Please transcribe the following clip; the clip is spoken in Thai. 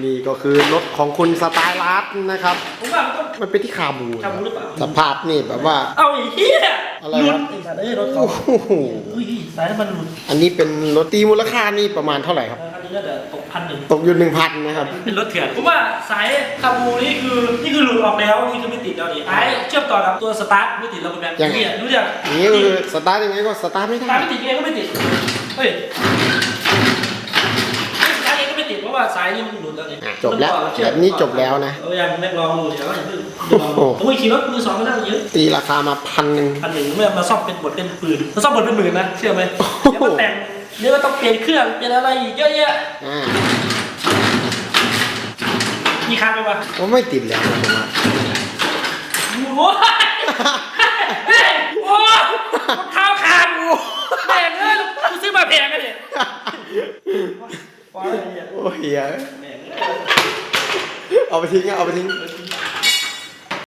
นี่ก็คือรถของคุณสไตล์รัสนะครับ ผมว่ามันเป็นที่คาบู ทำหรือเปล่า สภาพนี่แบบว่า เอาไอ้เหี้ย อะไร หลุ ค ด รับ ไอ้สัตว์รถเขา โอ้โห อุ้ยสายน้ำมันหลุด อันนี้เป็นรถตีมูลค่านี่ประมาณเท่าไหร่ครับ อันนี้ก็จะตก1,100 ตกอยู่1,000นะครับ เป็นรถเถื่อนผมว่าสายคาบูนี่คือหลุดออกแล้วนี่คือไม่ติดแล้วนี่ไอ้เชื่อมต่อกับตัวสตาร์ทไม่ติดแล้วคุณแม่ ยังไง เนี่ยรู้จัก อย่างนี้คือสตาร์ทยังไงก็สตาร์ทไม่ ส ได้ ตาร์ทไม่ติดยังไงก็ไม่ติดเฮ้ยสตาร์ทเองก็ไม่ติดเพราะว่าสายนี่มันหลุดแล้วนี่ จบแล้วแบบนี้จบแล้วนะ เอาอย่างแม่งลองดูเดี๋ยวอย่าเพิ่งลองดูโอ้ยขี่รถมือสองไม่ได้เยอะ ตีราคามา1,000 1,100เมื่อมาซ่อมเป็นบทเป็นปืนมาซ่อมบทเป็นหมื่นนะเชื่อไหมเดี๋ยวมาแต่งเดี๋ยวก็ต้องเปลี่ยนเครื่องเปลี่ยนอะไรอีกเยอะแยะ อ่า มีคาไหมวะ ผมไม่ติดแล้วนะผมว่า โอ้ยเฮ้ยโอ้ยเท้าขาดแพงเลยกูซื้อมาแพงกันเนี่ยว้าว โอ้ยเหี้ยเอาไปทิ้งเอาไปทิ้ง